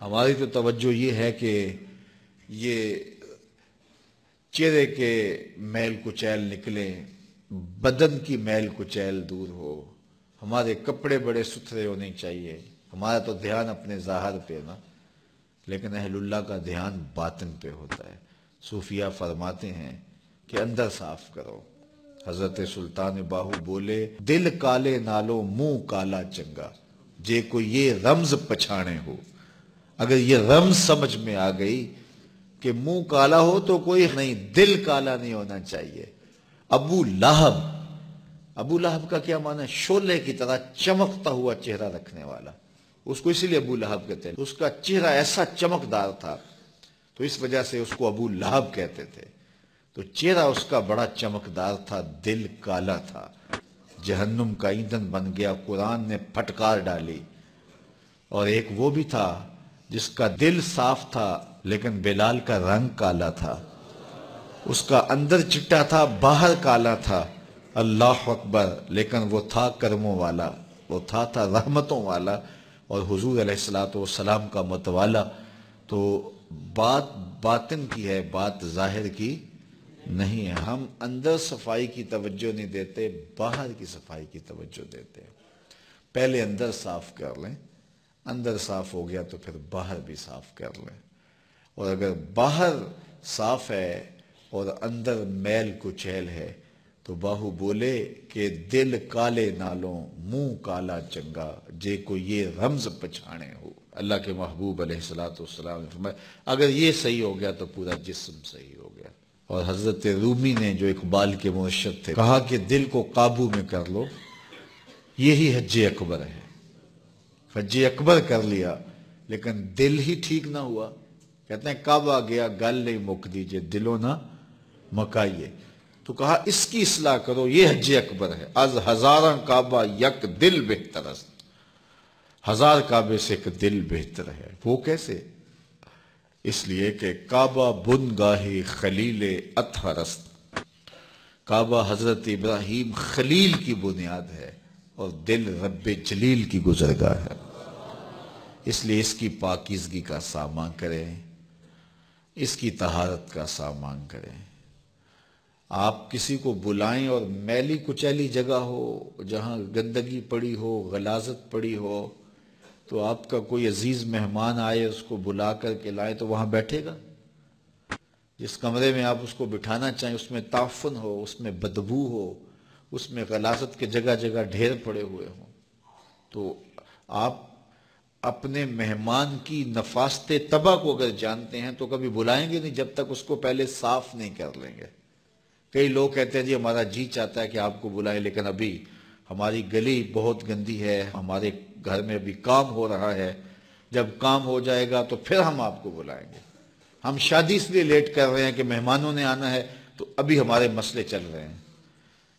ہماری تو توجہ یہ ہے کہ یہ چہرے کے میل کچیل نکلیں، بدن کی میل کچیل دور ہو، ہمارے کپڑے بڑے ستھرے ہونے چاہیے۔ ہمارا تو دھیان اپنے ظاہر پہ نا، لیکن اہل اللہ کا دھیان باطن پہ ہوتا ہے۔ صوفیہ فرماتے ہیں کہ اندر صاف کرو۔ حضرت سلطان باہو بولے، دل کالے نالو منہ کالا چنگا، جے کو یہ رمز پچھانے ہو۔ اگر یہ رمز سمجھ میں آ گئی کہ منہ کالا ہو تو کوئی نہیں، دل کالا نہیں ہونا چاہیے۔ ابو لہب کا کیا معنی ہے؟ شعلے کی طرح چمکتا ہوا چہرہ رکھنے والا، اس کو اسی لیے ابو لہب کہتے ہیں۔ اس کا چہرہ ایسا چمکدار تھا تو اس وجہ سے اس کو ابو لہب کہتے تھے۔ تو چہرہ اس کا بڑا چمکدار تھا، دل کالا تھا، جہنم کا ایندھن بن گیا، قرآن نے پھٹکار ڈالی۔ اور ایک وہ بھی تھا جس کا دل صاف تھا لیکن بلال کا رنگ کالا تھا، اس کا اندر چٹا تھا باہر کالا تھا، اللہ اکبر، لیکن وہ تھا کرموں والا، وہ تھا رحمتوں والا اور حضور علیہ السلام کا متوالا۔ تو بات باطن کی ہے، بات ظاہر کی نہیں ہے۔ ہم اندر صفائی کی توجہ نہیں دیتے، باہر کی صفائی کی توجہ دیتے ہیں۔ پہلے اندر صاف کر لیں، اندر صاف ہو گیا تو پھر باہر بھی صاف کر لیں۔ اور اگر باہر صاف ہے اور اندر میل کچیل ہے تو باہو بولے کہ دل کالے نالوں منہ کالا چنگا، جے کو یہ رمز پچھانے ہو۔ اللہ کے محبوب علیہ السلام نے فرمایا اگر یہ صحیح ہو گیا تو پورا جسم صحیح ہو گیا۔ اور حضرت رومی نے جو اقبال کے مرشد تھے کہا کہ دل کو قابو میں کر لو، یہی حج اکبر ہے۔ حج اکبر کر لیا لیکن دل ہی ٹھیک نہ ہوا، کہتے ہیں کعبہ گیا گل نہیں مک دیجئے، دلو نہ مکائیے۔ تو کہا اس کی اصلاح کرو، یہ حج اکبر ہے۔ از ہزاراں کعبہ یک دل بہتر است، ہزار کعبے سے ایک دل بہتر ہے۔ وہ کیسے؟ اس لیے کہ کعبہ بنگاہ خلیل اطہر است، کعبہ حضرت ابراہیم خلیل کی بنیاد ہے اور دل رب جلیل کی گزرگاہ ہے۔ اس لیے اس کی پاکیزگی کا سامان کریں، اس کی طہارت کا سامان کریں۔ آپ کسی کو بلائیں اور میلی کچیلی جگہ ہو، جہاں گندگی پڑی ہو، غلاظت پڑی ہو، تو آپ کا کوئی عزیز مہمان آئے اس کو بلا کر کے لائیں تو وہاں بیٹھے گا؟ جس کمرے میں آپ اس کو بٹھانا چاہیں اس میں تعفن ہو، اس میں بدبو ہو، اس میں غلاظت کے جگہ جگہ ڈھیر پڑے ہوئے ہوں، تو آپ اپنے مہمان کی نفاست طبع کو اگر جانتے ہیں تو کبھی بلائیں گے نہیں جب تک اس کو پہلے صاف نہیں کر لیں گے۔ کئی لوگ کہتے ہیں جی ہمارا جی چاہتا ہے کہ آپ کو بلائیں لیکن ابھی ہماری گلی بہت گندی ہے، ہمارے گھر میں ابھی کام ہو رہا ہے، جب کام ہو جائے گا تو پھر ہم آپ کو بلائیں گے۔ ہم شادی اس لیے لیٹ کر رہے ہیں کہ مہمانوں نے آنا ہے تو ابھی ہمارے مسئلے چل رہے ہیں۔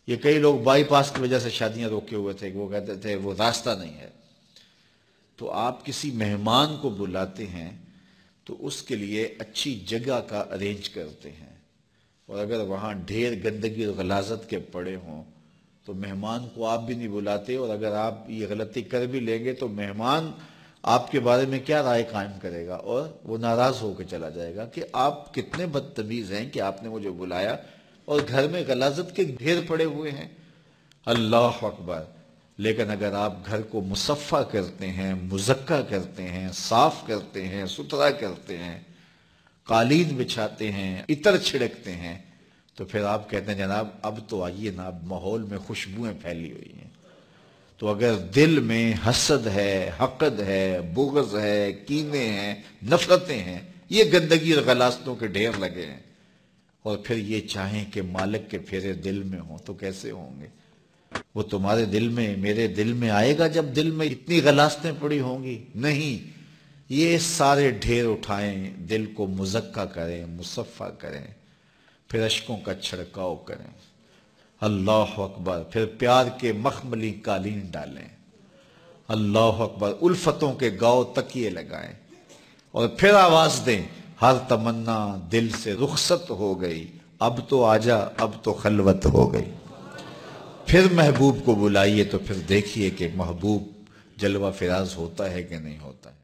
یہ کئی لوگ بائی پاس کی وجہ سے شادیاں روکے ہوئے تھے، وہ کہتے تھے وہ راستہ نہیں ہے۔ تو آپ کسی مہمان کو بلاتے ہیں تو اس کے لیے اچھی جگہ کا ارینج کرتے ہیں، اور اگر وہاں ڈھیر گندگی اور غلاظت کے پڑے ہوں تو مہمان کو آپ بھی نہیں بلاتے، اور اگر آپ یہ غلطی کر بھی لیں گے تو مہمان آپ کے بارے میں کیا رائے قائم کرے گا، اور وہ ناراض ہو کے چلا جائے گا کہ آپ کتنے بدتمیز ہیں کہ آپ نے مجھے بلایا اور گھر میں غلاظت کے ڈھیر پڑے ہوئے ہیں۔ اللہ اکبر! لیکن اگر آپ گھر کو مصفح کرتے ہیں، مزکہ کرتے ہیں، صاف کرتے ہیں، ستھرا کرتے ہیں، قالین بچھاتے ہیں، عطر چھڑکتے ہیں، تو پھر آپ کہتے ہیں جناب اب تو آئیے نا، اب ماحول میں خوشبوئیں پھیلی ہوئی ہیں۔ تو اگر دل میں حسد ہے، حقد ہے، بغض ہے، کینے ہیں، نفرتیں ہیں، یہ گندگی اور غلاظتوں کے ڈھیر لگے ہیں، اور پھر یہ چاہیں کہ مالک کے پھیرے دل میں ہوں تو کیسے ہوں گے؟ وہ تمہارے دل میں، میرے دل میں آئے گا جب دل میں اتنی غلاظتیں پڑی ہوں گی؟ نہیں، یہ سارے ڈھیر اٹھائیں، دل کو مزکہ کریں، مصفح کریں، پھر اشکوں کا چھڑکاؤ کریں۔ اللہ اکبر! پھر پیار کے مخملی قالین ڈالیں، اللہ اکبر! الفتوں کے گاؤ تکیے لگائیں، اور پھر آواز دیں، ہر تمنا دل سے رخصت ہو گئی، اب تو آجا، اب تو خلوت ہو گئی۔ پھر محبوب کو بلائیے تو پھر دیکھیے کہ محبوب جلوہ فراز ہوتا ہے کہ نہیں ہوتا ہے۔